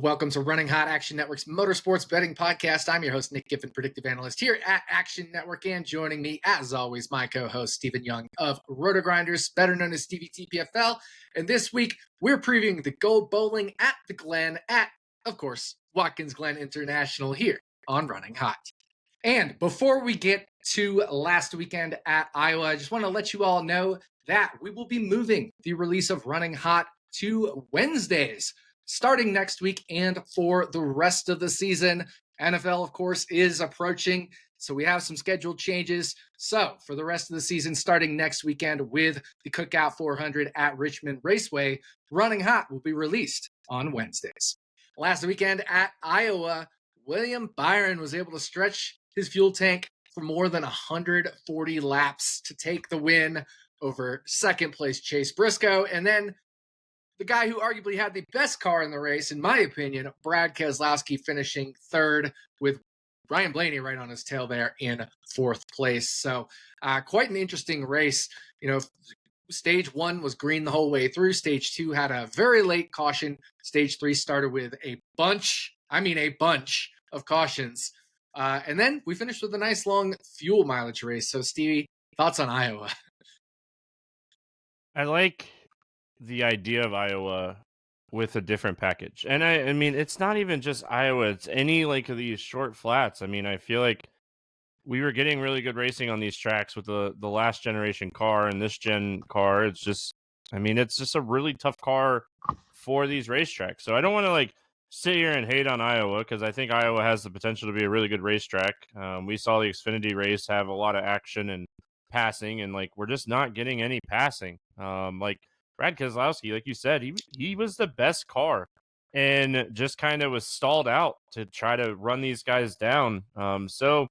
Welcome to Running Hot, Action Network's motorsports betting podcast. I'm your host, Nick Giffen, predictive analyst here at Action Network. And joining me, as always, my co-host, Stephen Young of Roto-Grinders, better known as Stevie TPFL. And this week, we're previewing the Go Bowling at the Glen at, of course, Watkins Glen International here on Running Hot. And before we get to last weekend at Iowa, I just want to let you all know that we will be moving the release of Running Hot to Wednesdays starting next week and for the rest of the season. NFL, of course, is approaching, so we have some scheduled changes. So for the rest of the season, starting next weekend with the Cookout 400 at Richmond Raceway, Running Hot will be released on Wednesdays. Last weekend at Iowa, William Byron was able to stretch his fuel tank for more than 140 laps to take the win over second place Chase Briscoe. And then the guy who arguably had the best car in the race, in my opinion, Brad Keselowski, finishing third with Ryan Blaney right on his tail there in fourth place. So quite an interesting race. You know, stage one was green the whole way through. Stage two had a very late caution. Stage three started with a bunch of cautions. And then we finished with a nice long fuel mileage race. So Stevie, thoughts on Iowa? I like the idea of Iowa with a different package. And I mean, it's not even just Iowa, it's any like of these short flats. I mean, I feel like we were getting really good racing on these tracks with the last generation car and this gen car. It's just, I mean, it's just a really tough car for these racetracks. So I don't want to like sit here and hate on Iowa because I think Iowa has the potential to be a really good racetrack. We saw the Xfinity race have a lot of action and passing, and like we're just not getting any passing. Like Brad Keselowski, like you said, he was the best car and just kind of was stalled out to try to run these guys down. So,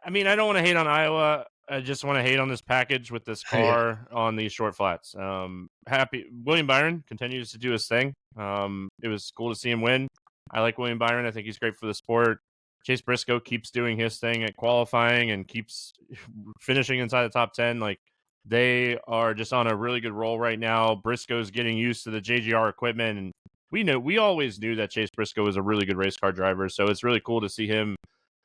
I mean, I don't want to hate on Iowa. I just want to hate on this package with this car on these short flats. Happy William Byron continues to do his thing. It was cool to see him win. I like William Byron. I think he's great for the sport. Chase Briscoe keeps doing his thing at qualifying and keeps finishing inside the top 10. Like, they are just on a really good roll right now. Briscoe's getting used to the JGR equipment, and we always knew that Chase Briscoe was a really good race car driver. So it's really cool to see him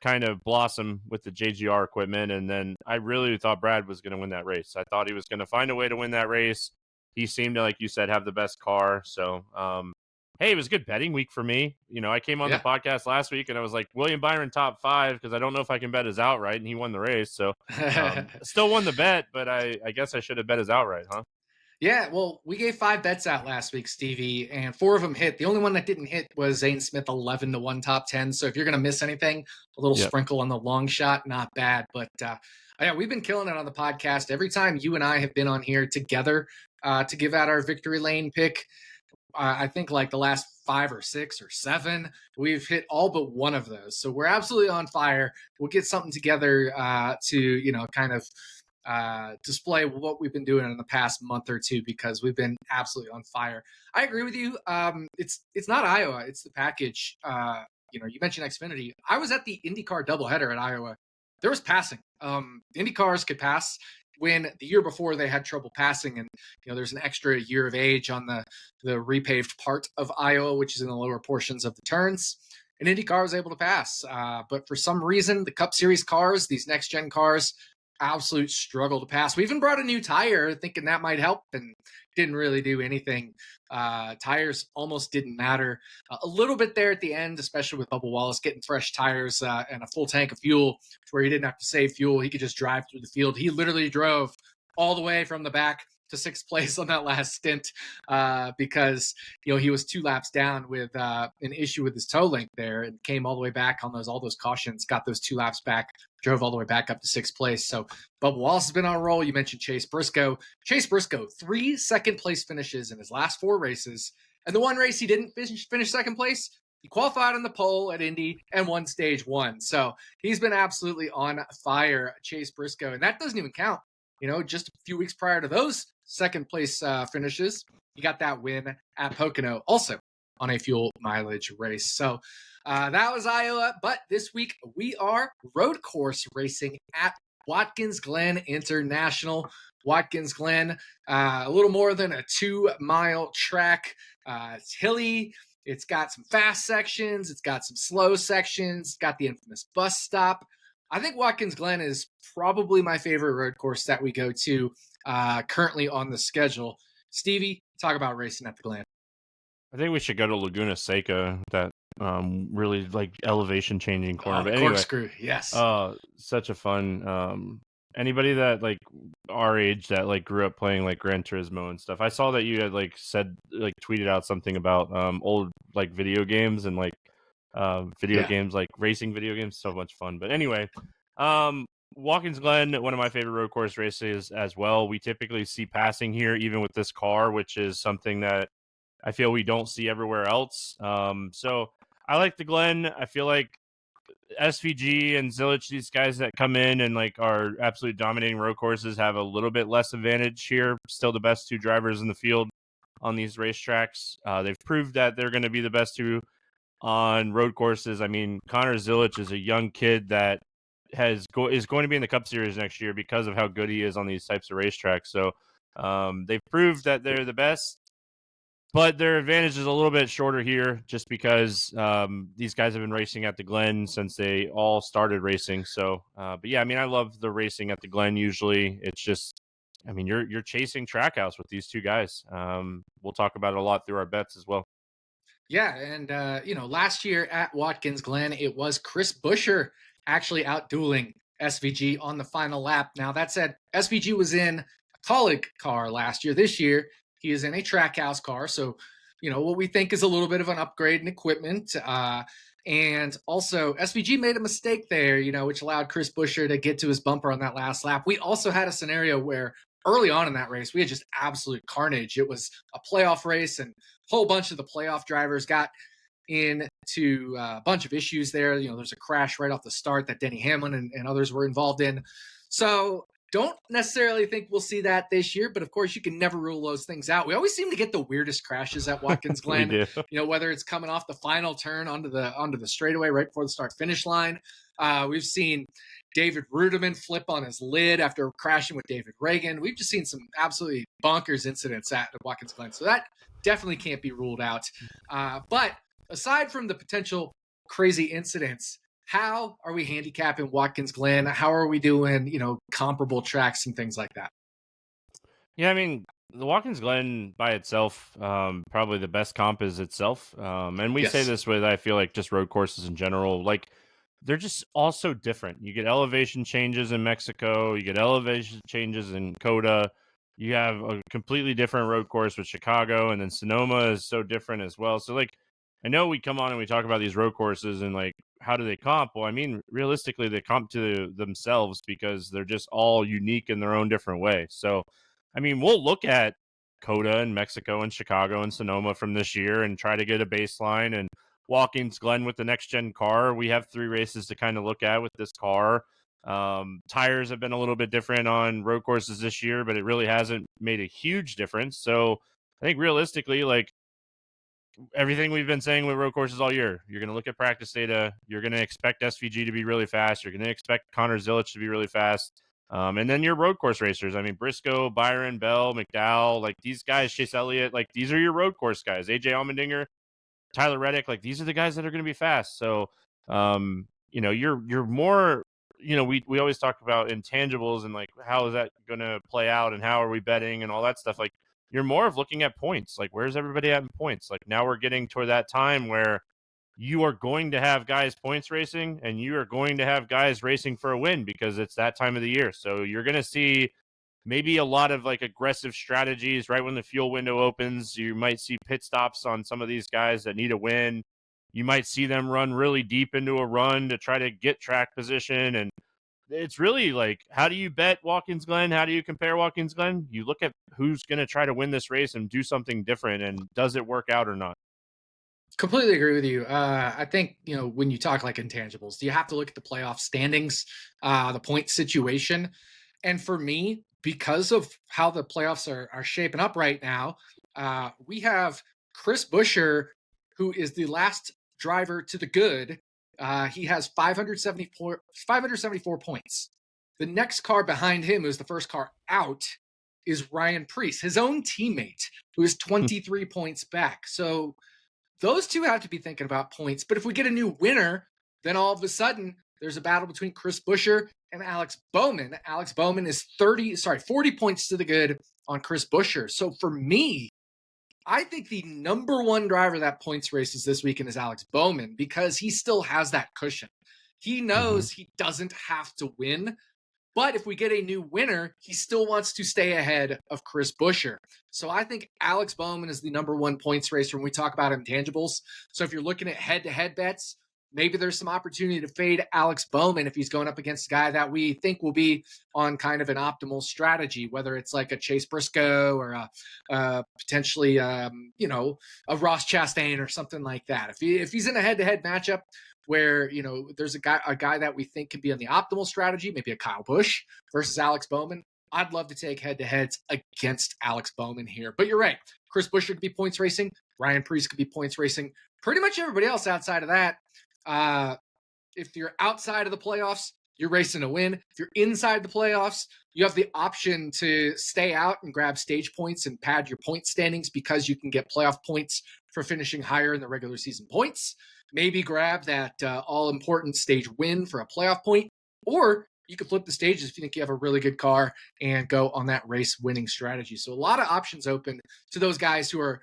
kind of blossom with the JGR equipment. And then I really thought Brad was going to win that race. I thought he was going to find a way to win that race. He seemed to, like you said, have the best car. So, hey, it was a good betting week for me. You know, I came on the podcast last week and I was like, William Byron top 5 because I don't know if I can bet his outright, and he won the race. So still won the bet, but I guess I should have bet his outright, huh? Yeah, well, we gave 5 bets out last week, Stevie, and 4 of them hit. The only one that didn't hit was Zane Smith 11-1 top 10. So if you're going to miss anything, a little sprinkle on the long shot, not bad. But yeah, we've been killing it on the podcast. Every time you and I have been on here together to give out our victory lane pick, I think like the last 5 or 6 or 7, we've hit all but one of those. So we're absolutely on fire. We'll get something together to, you know, kind of display what we've been doing in the past month or two, because we've been absolutely on fire. I agree with you. It's not Iowa, it's the package. You know, you mentioned Xfinity. I was at the IndyCar doubleheader at Iowa. There was passing. Indy cars could pass when the year before they had trouble passing, and you know there's an extra year of age on the repaved part of Iowa, which is in the lower portions of the turns. And IndyCar was able to pass, but for some reason the Cup Series cars, these next gen cars, absolute struggle to pass. We even brought a new tire thinking that might help, and didn't really do anything. Tires almost didn't matter. A little bit there at the end, especially with Bubba Wallace getting fresh tires and a full tank of fuel, where he didn't have to save fuel. He could just drive through the field. He literally drove all the way from the back to 6th place on that last stint because you know he was 2 laps down with an issue with his toe link there, and came all the way back on all those cautions, got those 2 laps back, drove all the way back up to 6th place. So Bubba Wallace has been on a roll. You mentioned Chase Briscoe. Chase Briscoe, 3 second place finishes in his last 4 races, and the one race he didn't finish second place, he qualified on the pole at Indy and won stage 1. So he's been absolutely on fire, Chase Briscoe, and that doesn't even count. You know, just a few weeks prior to those second place finishes, he got that win at Pocono, also on a fuel mileage race. So that was Iowa. But this week we are road course racing at Watkins Glen International. Watkins Glen, a little more than a 2-mile track. It's hilly. It's got some fast sections. It's got some slow sections. It's got the infamous bus stop. I think Watkins Glen is probably my favorite road course that we go to currently on the schedule. Stevie, talk about racing at the Glen. I think we should go to Laguna Seca, that really like elevation changing corner. Oh, the But anyway, corkscrew, yes. such a fun anybody that like our age that like grew up playing like Gran Turismo and stuff. I saw that you had like said like tweeted out something about old like video games and like video games, like racing video games. So much fun. But anyway, Watkins Glen, one of my favorite road course races as well. We typically see passing here, even with this car, which is something that I feel we don't see everywhere else. So I like the Glen. I feel like SVG and Zilich, these guys that come in and like are absolutely dominating road courses, have a little bit less advantage here. Still the best two drivers in the field on these racetracks. They've proved that they're going to be the best two on road courses. I mean, Connor Zilich is a young kid that is going to be in the Cup Series next year because of how good he is on these types of racetracks. So they've proved that they're the best. But their advantage is a little bit shorter here just because these guys have been racing at the Glen since they all started racing. So, but yeah, I mean, I love the racing at the Glen usually. It's just, I mean, you're chasing Trackhouse with these two guys. We'll talk about it a lot through our bets as well. Yeah, and last year at Watkins Glen, it was Chris Buescher actually outdueling SVG on the final lap. Now that said, SVG was in a Kaulig car last year. This year, he is in a Trackhouse car, so what we think is a little bit of an upgrade in equipment. And also, SVG made a mistake there, which allowed Chris Buescher to get to his bumper on that last lap. We also had a scenario where early on in that race, we had just absolute carnage. It was a playoff race, and a whole bunch of the playoff drivers got into a bunch of issues there. There's a crash right off the start that Denny Hamlin and others were involved in. So don't necessarily think we'll see that this year, but of course you can never rule those things out. We always seem to get the weirdest crashes at Watkins Glen. We do. Whether it's coming off the final turn onto the straightaway right before the start finish line. We've seen David Ruderman flip on his lid after crashing with David Reagan. We've just seen some absolutely bonkers incidents at Watkins Glen. So that definitely can't be ruled out. But aside from the potential crazy incidents, how are we handicapping Watkins Glen? How are we doing, comparable tracks and things like that? Yeah, I mean, the Watkins Glen by itself, probably the best comp is itself. And we say this with, I feel like, just road courses in general. Like, they're just all so different. You get elevation changes in Mexico. You get elevation changes in Coda. You have a completely different road course with Chicago. And then Sonoma is so different as well. So, like, I know we come on and we talk about these road courses and, like, how do they comp? Well, I mean, realistically, they comp to themselves because they're just all unique in their own different way. So, I mean, we'll look at Coda and Mexico and Chicago and Sonoma from this year and try to get a baseline. And Watkins Glen with the next gen car, we have 3 races to kind of look at with this car. Tires have been a little bit different on road courses this year, but it really hasn't made a huge difference. So I think realistically, like everything we've been saying with road courses all year, you're going to look at practice data. You're going to expect SVG to be really fast. You're going to expect Connor Zilich to be really fast. And then your road course racers. I mean, Briscoe, Byron, Bell, McDowell, like these guys, Chase Elliott, like these are your road course guys. AJ Allmendinger, Tyler Reddick, like these are the guys that are going to be fast. So, you're more, we always talk about intangibles and like, how is that going to play out and how are we betting and all that stuff. Like you're more of looking at points. Like where's everybody at in points? Like now we're getting toward that time where you are going to have guys points racing and you are going to have guys racing for a win because it's that time of the year. So you're going to see maybe a lot of like aggressive strategies right when the fuel window opens. You might see pit stops on some of these guys that need a win. You might see them run really deep into a run to try to get track position. And it's really like, how do you bet Watkins Glen? How do you compare Watkins Glen? You look at who's going to try to win this race and do something different. And does it work out or not? Completely agree with you. I think, when you talk like intangibles, you have to look at the playoff standings, the point situation. And for me, because of how the playoffs are shaping up right now, we have Chris Buescher, who is the last driver to the good. He has 574 points. The next car behind him, who's the first car out, is Ryan Preece, his own teammate, who is 23 points back. So those two have to be thinking about points. But if we get a new winner, then all of a sudden there's a battle between Chris Buescher and Alex Bowman. Alex Bowman is 40 points to the good on Chris Buescher. So for me, I think the number one driver that points races this weekend is Alex Bowman because he still has that cushion. He knows he doesn't have to win, but if we get a new winner, he still wants to stay ahead of Chris Buescher. So I think Alex Bowman is the number one points racer when we talk about intangibles. So if you're looking at head-to-head bets, maybe there's some opportunity to fade Alex Bowman if he's going up against a guy that we think will be on kind of an optimal strategy, whether it's like a Chase Briscoe or potentially, a Ross Chastain or something like that. If he's in a head-to-head matchup, where there's a guy that we think could be on the optimal strategy, maybe a Kyle Busch versus Alex Bowman. I'd love to take head-to-heads against Alex Bowman here. But you're right. Chris Buescher could be points racing. Ryan Preece could be points racing. Pretty much everybody else outside of that. If you're outside of the playoffs, you're racing to win. If you're inside the playoffs, you have the option to stay out and grab stage points and pad your point standings because you can get playoff points for finishing higher in the regular season points. Maybe grab that all-important stage win for a playoff point, or you could flip the stages if you think you have a really good car and go on that race winning strategy. So a lot of options open to those guys who are,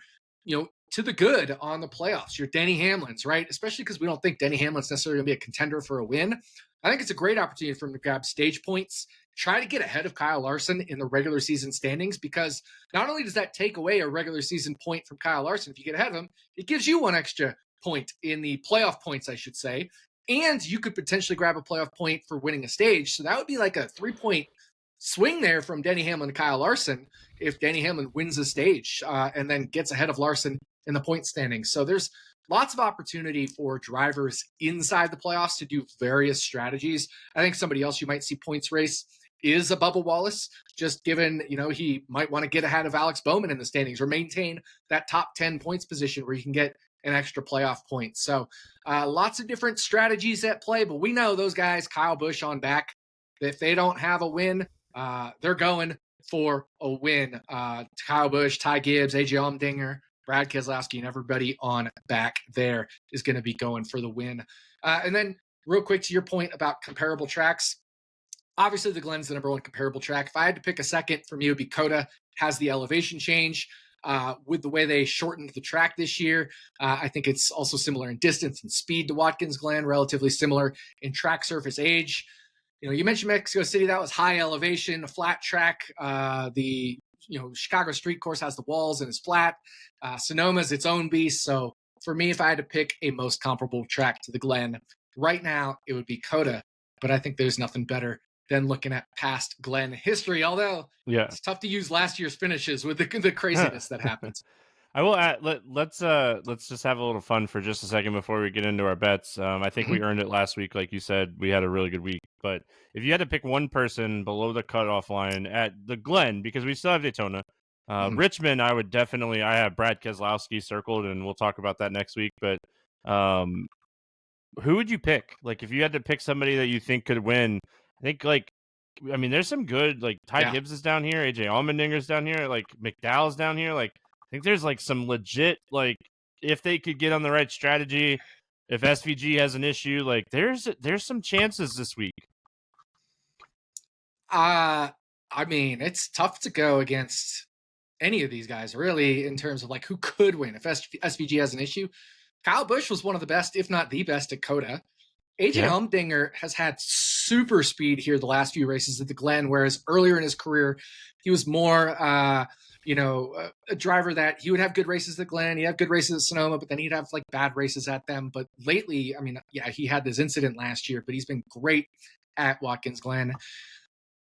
to the good on the playoffs. Your Denny Hamlins, right? Especially because we don't think Denny Hamlin's necessarily going to be a contender for a win. I think it's a great opportunity for him to grab stage points, try to get ahead of Kyle Larson in the regular season standings, because not only does that take away a regular season point from Kyle Larson, if you get ahead of him, it gives you one extra point in the playoff points, I should say. And you could potentially grab a playoff point for winning a stage. So that would be like a 3-point swing there from Denny Hamlin to Kyle Larson if Denny Hamlin wins the stage and then gets ahead of Larson in the point standings. So there's lots of opportunity for drivers inside the playoffs to do various strategies. I think somebody else you might see points race is a Bubba Wallace, just given, he might want to get ahead of Alex Bowman in the standings or maintain that top 10 points position where you can get an extra playoff point. So lots of different strategies at play, but we know those guys, Kyle Busch on back, if they don't have a win, they're going for a win. Kyle Busch, Ty Gibbs, AJ Allmendinger, Brad Keselowski, and everybody on back there is going to be going for the win. And then real quick to your point about comparable tracks, obviously the Glen's the number one comparable track. If I had to pick a second, for me it would be Coda. Has the elevation change. With the way they shortened the track this year, I think it's also similar in distance and speed to Watkins Glen, relatively similar in track surface age. You mentioned Mexico City, that was high elevation, a flat track. The Chicago street course has the walls and is flat. Sonoma's its own beast. So for me, if I had to pick a most comparable track to the Glen right now, it would be Coda. But I think there's nothing better than looking at past Glen history. Although it's tough to use last year's finishes with the craziness that happens. I will add, let's just have a little fun for just a second before we get into our bets. I think we earned it last week. Like you said, we had a really good week. But if you had to pick one person below the cutoff line at the Glen, because we still have Daytona, Richmond, I have Brad Keselowski circled, and we'll talk about that next week. But who would you pick? Like, if you had to pick somebody that you think could win, I think, there's some good, Ty Gibbs is down here, AJ Allmendinger's down here, McDowell's down here. I think there's some legit, if they could get on the right strategy, if SVG has an issue, there's some chances this week. It's tough to go against any of these guys, really, in terms of who could win if SVG has an issue. Kyle Busch was one of the best, if not the best, at Coda. AJ Allmendinger has had super speed here the last few races at the Glen, whereas earlier in his career, he was more, a driver that he would have good races at Glen. He'd have good races at Sonoma, but then he'd have bad races at them. But lately, he had this incident last year, but he's been great at Watkins Glen.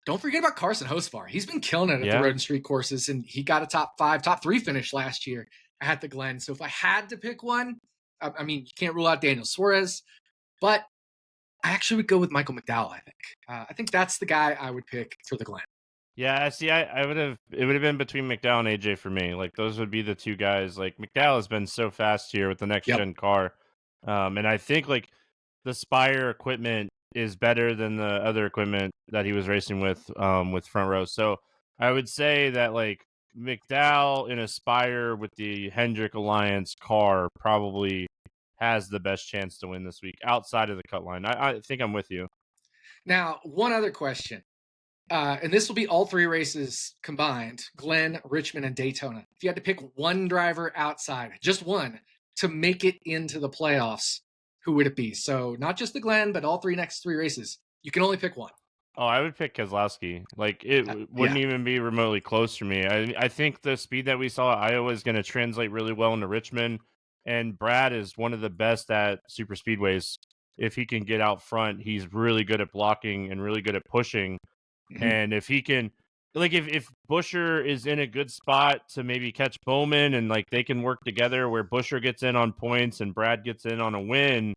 Don't forget about Carson Hocevar. He's been killing it at the road and street courses, and he got a top 3 finish last year at the Glen. So if I had to pick one, you can't rule out Daniel Suarez, but I actually would go with Michael McDowell, I think. I think that's the guy I would pick for the Glen. Yeah, see, it would have been between McDowell and AJ for me. Those would be the two guys. McDowell has been so fast here with the next gen car. And I think the Spire equipment is better than the other equipment that he was racing with Front Row. So I would say that McDowell in Aspire with the Hendrick Alliance car probably has the best chance to win this week outside of the cut line. I think I'm with you. Now, one other question. And this will be all three races combined, Glen, Richmond, and Daytona. If you had to pick one driver outside, just one, to make it into the playoffs, who would it be? So not just the Glen, but all next three races. You can only pick one. Oh, I would pick Keselowski. Like, it wouldn't even be remotely close for me. I think the speed that we saw at Iowa is going to translate really well into Richmond, and Brad is one of the best at super speedways. If he can get out front, he's really good at blocking and really good at pushing. Mm-hmm. And if he can, like, if Buescher is in a good spot to maybe catch Bowman and, like, they can work together where Buescher gets in on points and Brad gets in on a win,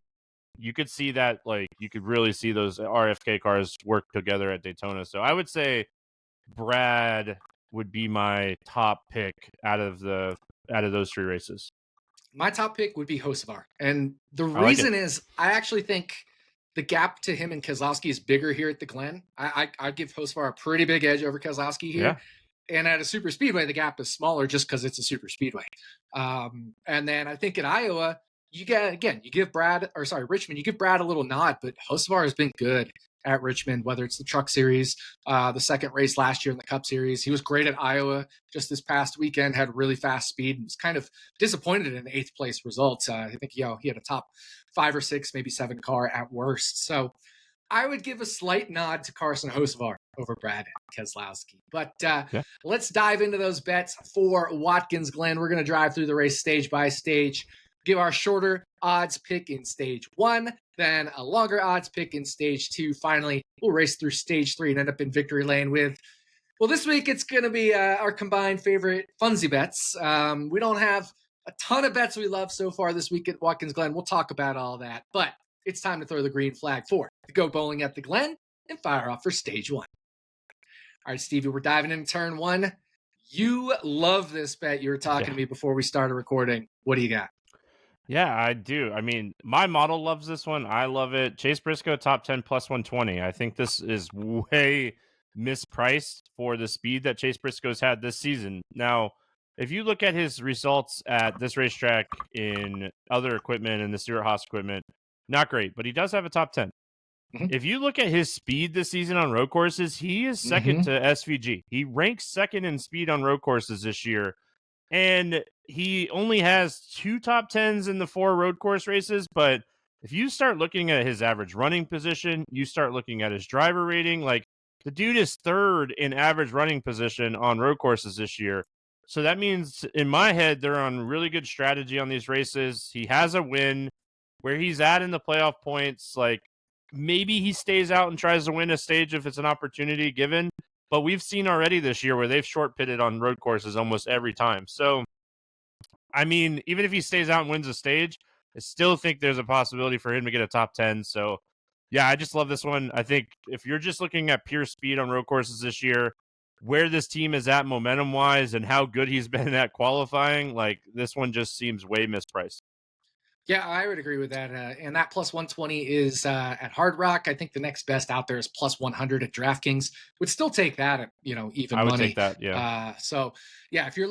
you could see that, like, you could really see those RFK cars work together at Daytona. So I would say Brad would be my top pick out of those three races. My top pick would be Hocevar. And the reason is I actually think the gap to him and Keselowski is bigger here at the Glen. I'd give Hocevar a pretty big edge over Keselowski here. Yeah. And at a super speedway, the gap is smaller just because it's a super speedway. And then I think at Iowa, Richmond, you give Brad a little nod, but Hocevar has been good at Richmond, whether it's the Truck Series, the second race last year in the Cup Series. He was great at Iowa just this past weekend, had really fast speed, and was kind of disappointed in 8th place results. I think he had a top 5 or 6, maybe 7 car at worst. So I would give a slight nod to Carson Hocevar over Brad Keselowski. But let's dive into those bets for Watkins Glen. We're going to drive through the race stage by stage, give our shorter odds pick in stage 1, then a longer odds pick in stage 2. Finally, we'll race through stage 3 and end up in victory lane with, well, this week it's going to be our combined favorite funsy bets. We don't have a ton of bets we love so far this week at Watkins Glen. We'll talk about all that, but it's time to throw the green flag for the Go Bowling at the Glen and fire off for stage 1. All right, Stevie, we're diving into turn 1. You love this bet. You were talking to me before we started recording. What do you got? Yeah, I do. I mean, my model loves this one. I love it. Chase Briscoe, top 10, plus 120. I think this is way mispriced for the speed that Chase Briscoe's had this season. Now, if you look at his results at this racetrack in other equipment and the Stewart-Haas equipment, not great, but he does have a top 10. Mm-hmm. If you look at his speed this season on road courses, he is second to SVG. He ranks second in speed on road courses this year. And he only has 2 top 10s in the 4 road course races. But if you start looking at his average running position, you start looking at his driver rating, like, the dude is 3rd in average running position on road courses this year. So that means, in my head, they're on really good strategy on these races. He has a win. Where he's at in the playoff points, like, maybe he stays out and tries to win a stage if it's an opportunity given. But we've seen already this year where they've short pitted on road courses almost every time. So, I mean, even if he stays out and wins a stage, I still think there's a possibility for him to get a top 10. So, yeah, I just love this one. I think if you're just looking at pure speed on road courses this year, where this team is at momentum-wise and how good he's been at qualifying, like, this one just seems way mispriced. Yeah, I would agree with that. And that plus 120 is at Hard Rock. I think the next best out there is plus 100 at DraftKings. Would still take that at, even money. I would take that, yeah. So, yeah, if you're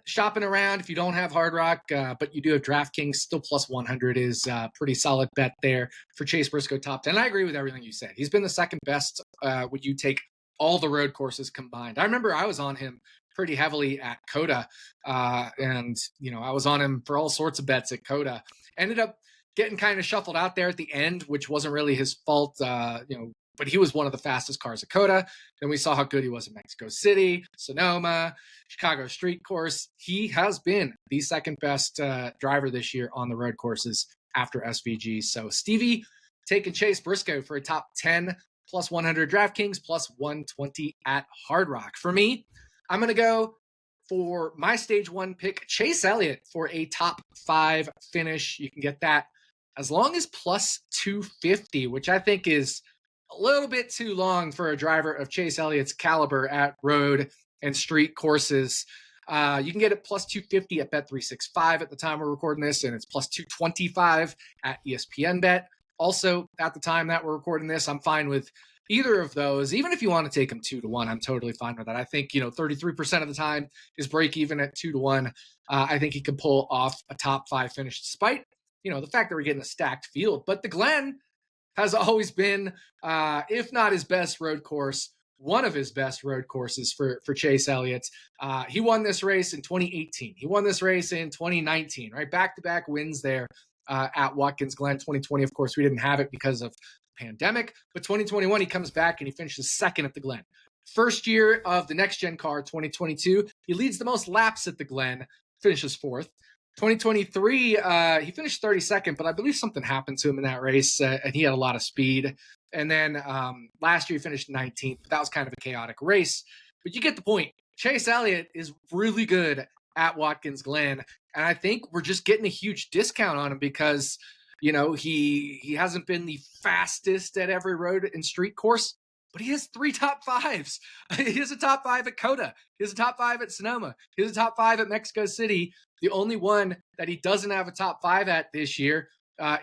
shopping around, if you don't have Hard Rock, but you do have DraftKings, still plus 100 is a pretty solid bet there for Chase Briscoe top 10. And I agree with everything you said. He's been the second best when you take all the road courses combined. I remember I was on him pretty heavily at COTA. And I was on him for all sorts of bets at COTA. Ended up getting kind of shuffled out there at the end, which wasn't really his fault, but he was one of the fastest cars at COTA. Then we saw how good he was in Mexico City, Sonoma, Chicago Street Course. He has been the second best driver this year on the road courses after SVG. So Stevie taking Chase Briscoe for a top 10, plus 100 DraftKings, plus 120 at Hard Rock. For me, I'm going to go for my stage 1 pick, Chase Elliott, for a top 5 finish. You can get that as long as plus 250, which I think is a little bit too long for a driver of Chase Elliott's caliber at road and street courses. You can get it plus 250 at Bet365 at the time we're recording this, and it's plus 225 at ESPN Bet. Also, at the time that we're recording this, I'm fine with either of those, even if you want to take him 2-1, I'm totally fine with that. I think, 33% of the time is break even at 2-1. I think he can pull off a top 5 finish despite, the fact that we're getting a stacked field. But the Glen has always been, if not his best road course, one of his best road courses for Chase Elliott. He won this race in 2018. He won this race in 2019, right? Back-to-back wins there at Watkins Glen. 2020, of course, we didn't have it because of the pandemic. But 2021, he comes back and he finishes second at the Glen. First year of the next-gen car, 2022, he leads the most laps at the Glen, finishes fourth. 2023, he finished 32nd, but I believe something happened to him in that race, and he had a lot of speed. And then last year he finished 19th, but that was kind of a chaotic race. But you get the point. Chase Elliott is really good at Watkins Glen, and I think we're just getting a huge discount on him because, he hasn't been the fastest at every road and street course, but he has 3 top 5s. He has a top 5 at Coda. He has a top 5 at Sonoma. He has a top 5 at Mexico City. The only one that he doesn't have a top 5 at this year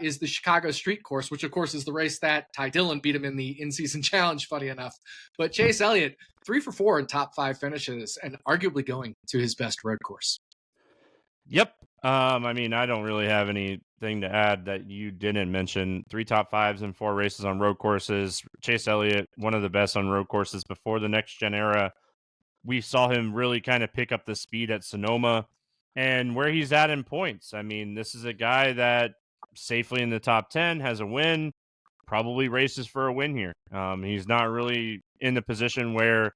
is the Chicago Street Course, which, of course, is the race that Ty Dillon beat him in the in-season challenge, funny enough. But Chase Elliott, 3 for 4 in top 5 finishes and arguably going to his best road course. Yep. I don't really have anything to add that you didn't mention. 3 top 5s and 4 races on road courses. Chase Elliott, one of the best on road courses before the next gen era. We saw him really kind of pick up the speed at Sonoma and where he's at in points. This is a guy that safely in the top 10 has a win, probably races for a win here. He's not really in the position where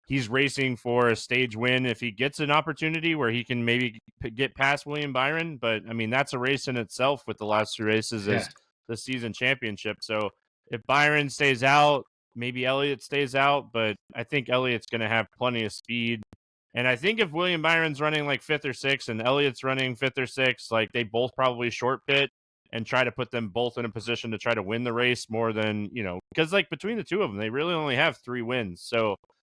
he's racing for a stage win if he gets an opportunity where he can maybe get past William Byron. But that's a race in itself with the last 2 races as the season championship. So if Byron stays out, maybe Elliott stays out, but I think Elliott's going to have plenty of speed. And I think if William Byron's running like 5th or 6th and Elliott's running 5th or 6th, like they both probably short pit and try to put them both in a position to try to win the race more than, because like between the two of them, they really only have 3 wins. So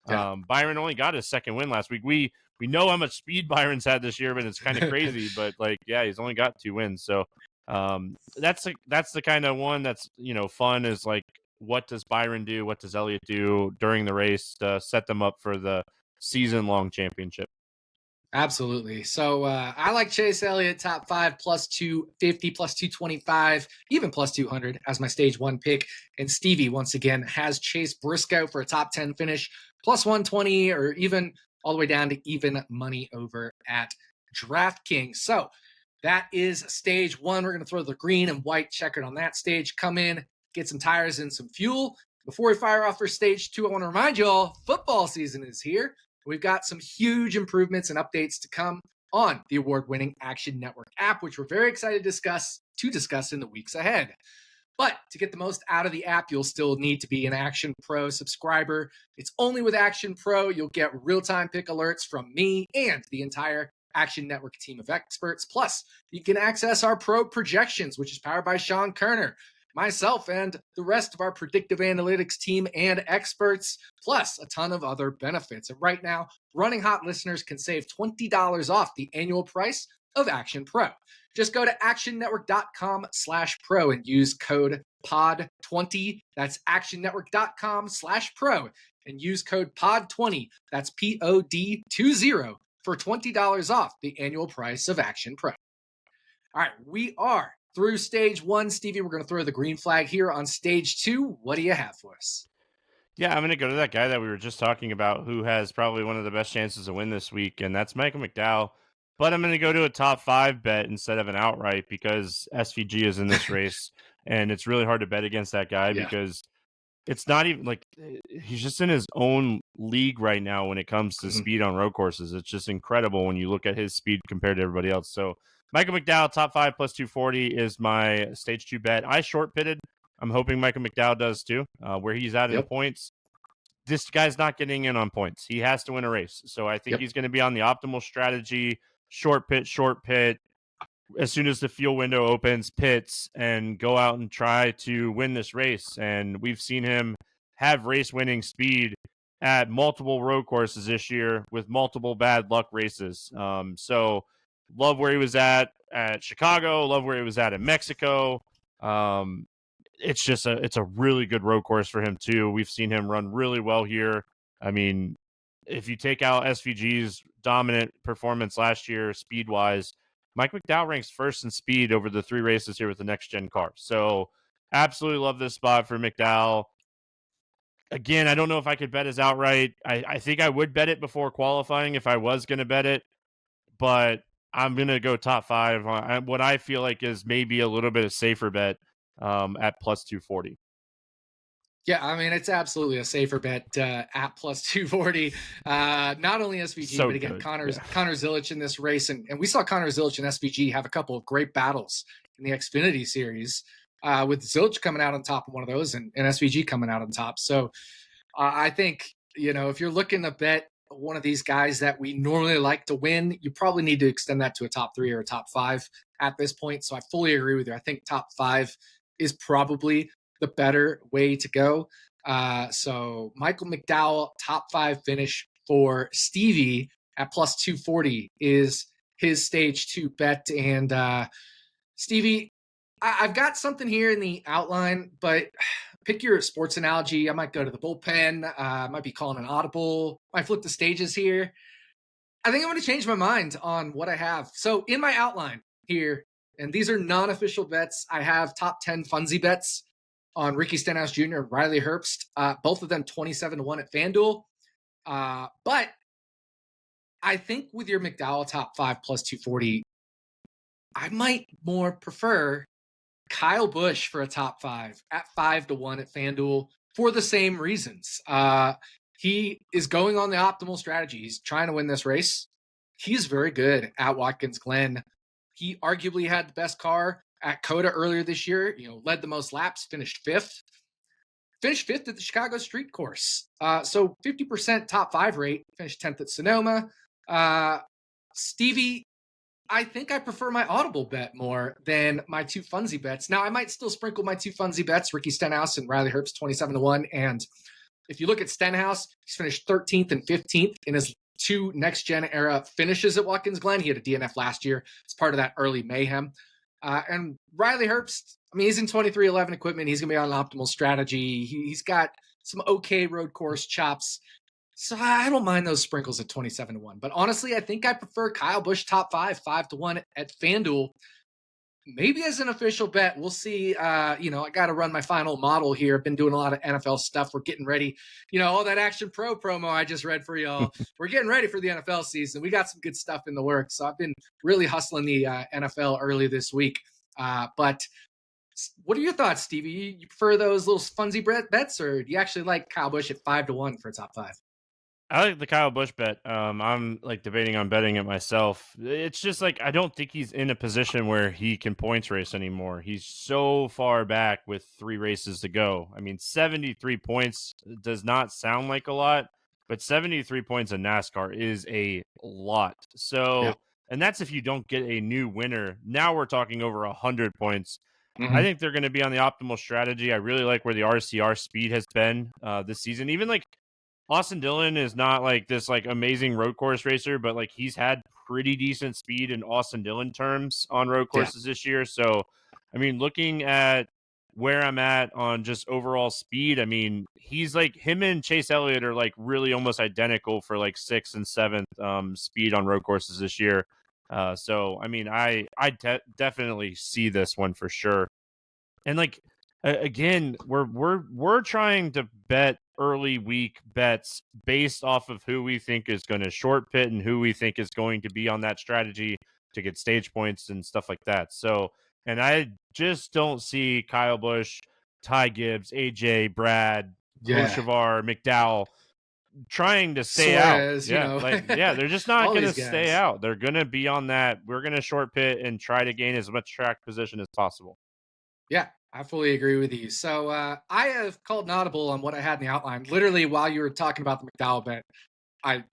Byron only got his 2nd win last week. We know how much speed Byron's had this year, but it's kind of crazy. But he's only got 2 wins. So that's the kind of one that's fun is like, what does Byron do? What does Elliott do during the race to set them up for the season-long championship? Absolutely. So I like Chase Elliott, top 5, plus 250, plus 225, even plus 200 as my stage 1 pick. And Stevie, once again, has Chase Briscoe for a top 10 finish, plus 120, or even all the way down to even money over at DraftKings. So that is stage 1. We're going to throw the green and white checkered on that stage, come in, get some tires and some fuel. Before we fire off for stage 2, I want to remind you all, football season is here. We've got some huge improvements and updates to come on the award-winning Action Network app, which we're very excited to discuss in the weeks ahead. But to get the most out of the app, you'll still need to be an Action Pro subscriber. It's only with Action Pro you'll get real-time pick alerts from me and the entire Action Network team of experts. Plus, you can access our Pro Projections, which is powered by Sean Kerner, myself, and the rest of our predictive analytics team and experts, plus a ton of other benefits. And right now, Running Hot listeners can save $20 off the annual price of Action Pro. Just go to actionnetwork.com/pro and use code POD20. That's actionnetwork.com/pro and use code POD20. That's POD20 for $20 off the annual price of Action Pro. All right, we are through stage 1. Stevie, we're going to throw the green flag here on stage 2. What do you have for us? Yeah, I'm going to go to that guy that we were just talking about who has probably one of the best chances to win this week, and that's Michael McDowell. But I'm going to go to a top 5 bet instead of an outright because SVG is in this race, and it's really hard to bet against that guy because it's not even like he's just in his own league right now when it comes to speed on road courses. It's just incredible when you look at his speed compared to everybody else. So Michael McDowell, top 5 plus 240 is my stage 2 bet. I short pitted. I'm hoping Michael McDowell does too. Where he's at in points, this guy's not getting in on points. He has to win a race. So I think he's going to be on the optimal strategy, short pit. As soon as the fuel window opens, pits, and go out and try to win this race. And we've seen him have race-winning speed at multiple road courses this year with multiple bad luck races. So love where he was at Chicago, love where he was at in Mexico. it's a really good road course for him too. We've seen him run really well here. I mean, if you take out SVG's dominant performance last year, speed wise, Mike McDowell ranks first in speed over the 3 races here with the next gen car. So absolutely love this spot for McDowell. Again, I don't know if I could bet his outright. I think I would bet it before qualifying if I was going to bet it, but I'm going to go top 5 on what I feel like is maybe a little bit of safer bet at plus 240. Yeah, I mean, it's absolutely a safer bet at plus 240. Not only SVG, So but again, good. Connor Zilic in this race. And we saw Connor Zilic and SVG have a couple of great battles in the Xfinity series, with Zilic coming out on top of one of those and SVG coming out on top. So I think, if you're looking to bet one of these guys that we normally like to win, you probably need to extend that to a top 3 or a top 5 at this point. So I fully agree with you. I think top 5 is probably the better way to go. So Michael McDowell, top 5 finish for Stevie at plus 240 is his stage 2 bet. And Stevie, I've got something here in the outline, but pick your sports analogy. I might go to the bullpen. I might be calling an audible. Might flip the stages here. I think I'm going to change my mind on what I have. So in my outline here, and these are non-official bets, I have top 10 funsy bets on Ricky Stenhouse Jr. and Riley Herbst, both of them 27-1 at FanDuel. But I think with your McDowell top 5 plus 240, I might more prefer Kyle Busch for a top 5 at 5-1 at FanDuel for the same reasons. He is going on the optimal strategy. He's trying to win this race. He's very good at Watkins Glen. He arguably had the best car at COTA earlier this year, led the most laps, finished fifth at the Chicago Street Course. So 50% top 5 rate, finished 10th at Sonoma. Stevie, I think I prefer my audible bet more than my 2 funsy bets. Now, I might still sprinkle my 2 funsy bets, Ricky Stenhouse and Riley Herbst, 27-1. And if you look at Stenhouse, he's finished 13th and 15th in his 2 next-gen era finishes at Watkins Glen. He had a DNF last year. It's part of that early mayhem. And Riley Herbst, he's in 2311 equipment. He's going to be on an optimal strategy. He's got some okay road course chops. So I don't mind those sprinkles at 27-1. But honestly, I think I prefer Kyle Busch top 5, 5-1 at FanDuel. Maybe as an official bet, we'll see. I got to run my final model here. I've been doing a lot of NFL stuff. We're getting ready. All that Action Pro promo I just read for y'all. We're getting ready for the NFL season. We got some good stuff in the works. So I've been really hustling the NFL early this week. But what are your thoughts, Stevie? You prefer those little funsy bets, or do you actually like Kyle Busch at 5-1 for a top 5? I like the Kyle Busch bet. I'm debating on betting it myself. It's just I don't think he's in a position where he can points race anymore. He's so far back with 3 races to go. 73 points does not sound like a lot, but 73 points in NASCAR is a lot. So, yeah. And that's if you don't get a new winner. Now we're talking over 100 points. Mm-hmm. I think they're going to be on the optimal strategy. I really like where the RCR speed has been this season. Even Austin Dillon is not this amazing road course racer, but he's had pretty decent speed in Austin Dillon terms on road courses this year. So, looking at where I'm at on just overall speed, he's him and Chase Elliott are really almost identical for 6th and 7th speed on road courses this year. So I definitely see this one for sure. And again, we're trying to bet early week bets based off of who we think is going to short pit and who we think is going to be on that strategy to get stage points and stuff like that. So, and I just don't see Kyle Busch, Ty Gibbs, AJ, Brad, Hochevar, McDowell trying to stay Suarez, out. They're just not going to stay out. They're going to be on that. We're going to short pit and try to gain as much track position as possible. Yeah, I fully agree with you. So I have called an audible on what I had in the outline. Literally, while you were talking about the McDowell bet, I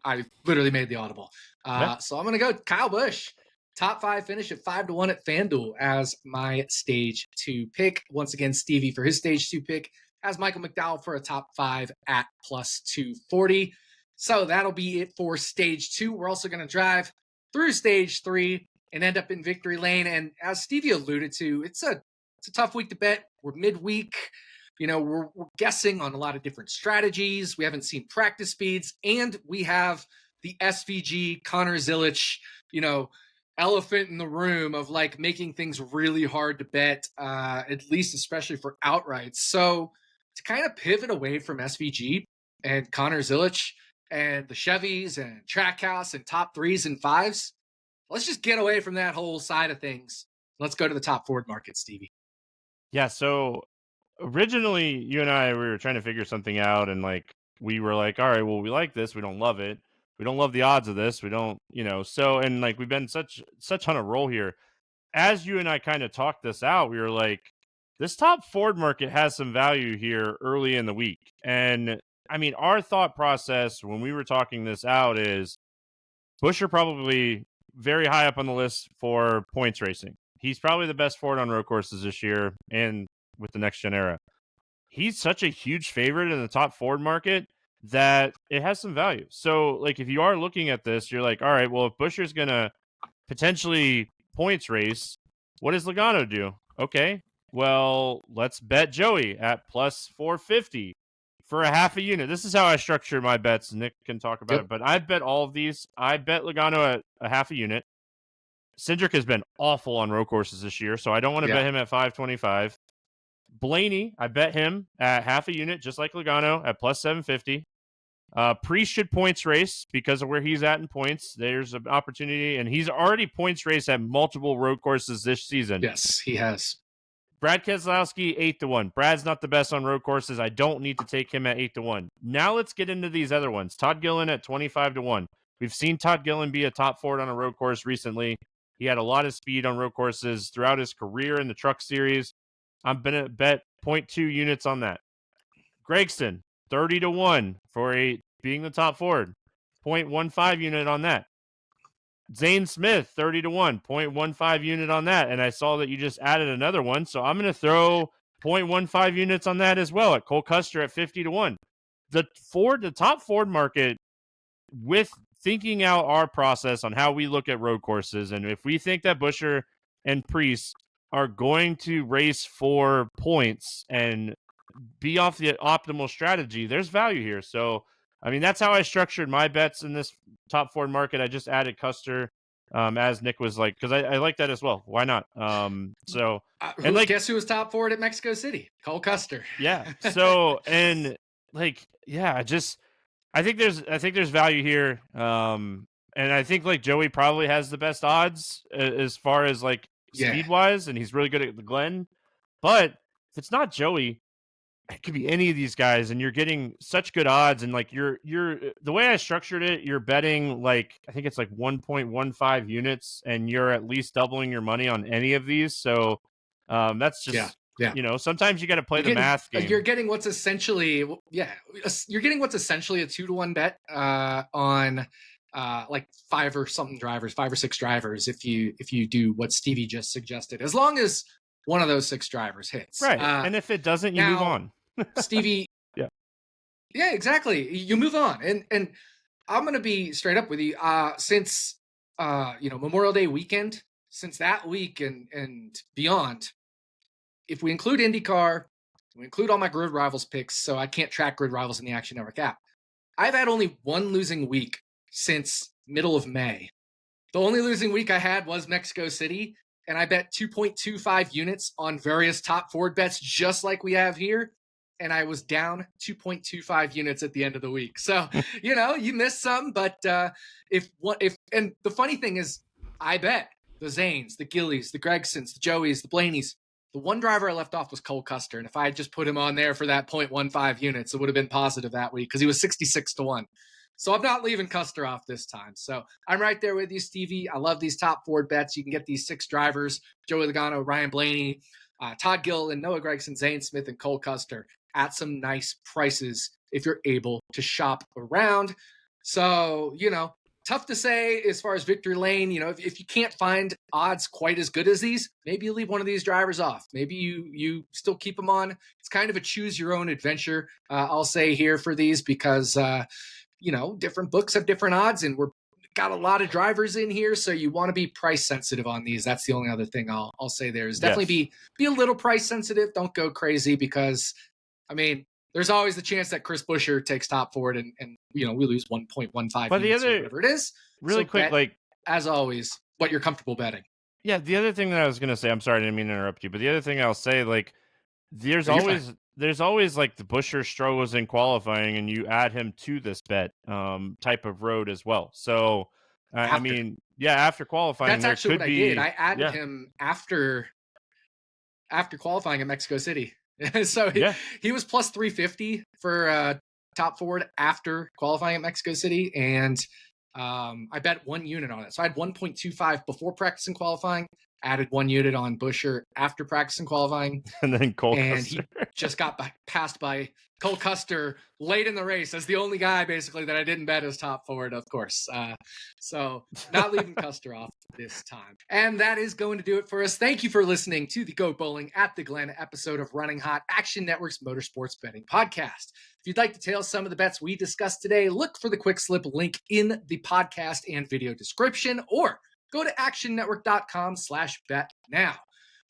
literally made the audible. So I'm going to go Kyle Busch, top 5 finish at 5-1 at FanDuel as my stage 2 pick. Once again, Stevie for his stage 2 pick has Michael McDowell for a top 5 at plus 240. So that'll be it for stage 2. We're also going to drive through stage 3 and end up in victory lane. And as Stevie alluded to, it's a it's a tough week to bet. We're midweek. We're guessing on a lot of different strategies. We haven't seen practice speeds, and we have the SVG Connor Zilic, elephant in the room of like making things really hard to bet, at least especially for outrights. So to kind of pivot away from SVG and Connor Zilic and the Chevys and Trackhouse and top 3s and 5s, let's just get away from that whole side of things. Let's go to the top Ford market, Stevie. Yeah, so originally you and I, we were trying to figure something out, and like we were like, all right, well, we like this, we don't love it, we don't love the odds of this, we don't, so, and like we've been such on a roll here. As you and I kind of talked this out, we were like, this top Ford market has some value here early in the week. And I mean, our thought process when we were talking this out is Buescher probably very high up on the list for points racing. He's probably the best Ford on road courses this year and with the next gen era. He's such a huge favorite in the top Ford market that it has some value. So, like, if you are looking at this, you're like, all right, well, if Buescher's going to potentially points race, what does Logano do? Okay, well, let's bet Joey at plus 450 for a half a unit. This is how I structure my bets. Nick can talk about it, but I bet all of these. I bet Logano at a half a unit. Cindric has been awful on road courses this year, so I don't want to bet him at 525. Blaney, I bet him at half a unit, just like Logano, at plus 750. Priest should points race because of where he's at in points. There's an opportunity, and he's already points race at multiple road courses this season. Yes, he has. Brad Keselowski, 8-1. Brad's not the best on road courses. I don't need to take him at 8-1. Now let's get into these other ones. Todd Gillen at 25-1. We've seen Todd Gillen be a top Ford on a road course recently. He had a lot of speed on road courses throughout his career in the Truck Series. I'm going to bet 0.2 units on that. Gregson, 30-1 for being the top Ford. 0.15 unit on that. Zane Smith, 30-1, 0.15 unit on that. And I saw that you just added another one, so I'm going to throw 0.15 units on that as well at Cole Custer at 50-1. The top Ford market, with thinking out our process on how we look at road courses, and if we think that Buescher and Priest are going to race for points and be off the optimal strategy, there's value here. So, I mean, that's how I structured my bets in this top Ford market. I just added Custer, as Nick was like, because I like that as well. Why not? Guess who was top Ford at Mexico City? Cole Custer. Yeah. So, and like, yeah, I think there's value here. And I think like Joey probably has the best odds as far as like speed wise, and he's really good at the Glen. But if it's not Joey, it could be any of these guys, and you're getting such good odds. And like you're the way I structured it, you're betting like, I think it's like 1.15 units, and you're at least doubling your money on any of these. So that's just sometimes you got to play the math game. You're getting what's essentially a 2-to-1 bet on like 5 or 6 drivers if you do what Stevie just suggested, as long as one of those 6 drivers hits. Right. And if it doesn't, you move on. Stevie. Yeah, exactly. You move on. And I'm going to be straight up with you. Since Memorial Day weekend, since that week and beyond, if we include IndyCar, we include all my Grid Rivals picks, so I can't track Grid Rivals in the Action Network app. I've had only one losing week since middle of May. The only losing week I had was Mexico City, and I bet 2.25 units on various top Ford bets just like we have here, and I was down 2.25 units at the end of the week. So, you missed some, but and the funny thing is, I bet the Zanes, the Gillies, the Gregsons, the Joeys, the Blaneys. The one driver I left off was Cole Custer, and if I had just put him on there for that 0.15 units, it would have been positive that week because he was 66-1. So I'm not leaving Custer off this time. So I'm right there with you, Stevie. I love these top Ford bets. You can get these 6 drivers: Joey Logano, Ryan Blaney, Todd Gillen, Noah Gragson, Zane Smith, and Cole Custer at some nice prices if you're able to shop around. So, tough to say as far as victory lane. If you can't find odds quite as good as these, maybe you leave one of these drivers off. Maybe you still keep them on. It's kind of a choose your own adventure, I'll say here for these, because different books have different odds, and we're got a lot of drivers in here, so you want to be price sensitive on these. That's the only other thing I'll say there is definitely be a little price sensitive. Don't go crazy because, I mean, there's always the chance that Chris Buescher takes top for it and we lose 1.15 But the units other, or whatever it is. Really so quick, bet, like, as always, what you're comfortable betting. Yeah, the other thing that I was gonna say, I'm sorry, I didn't mean to interrupt you, but the other thing I'll say, like, there's No, you're fine. always like the Buescher struggles in qualifying, and you add him to this bet type of road as well. So I mean, yeah, after qualifying, That's there actually could what I be did. I added him after qualifying at Mexico City. So he was plus 350 for top Ford after qualifying at Mexico City, and I bet 1 unit on it. So I had 1.25 before practicing qualifying, added 1 unit on Buescher after practicing qualifying, and then Cole and Custer. he just got passed by Cole Custer late in the race as the only guy basically that I didn't bet as top Ford, of course. So not leaving Custer off this time. And that is going to do it for us. Thank you for listening to the Go Bowling at the Glen episode of Running Hot, Action Network's motorsports betting podcast. If you'd like to tail some of the bets we discussed today, look for the quick slip link in the podcast and video description, or go to actionnetwork.com/bet now.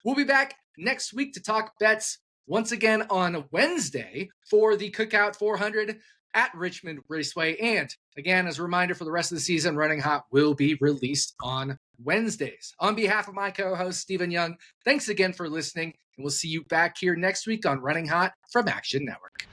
We'll be back next week to talk bets once again on Wednesday for the Cookout 400 at Richmond Raceway. And again, as a reminder for the rest of the season, Running Hot will be released on Wednesdays. On behalf of my co-host, Stephen Young, thanks again for listening, and we'll see you back here next week on Running Hot from Action Network.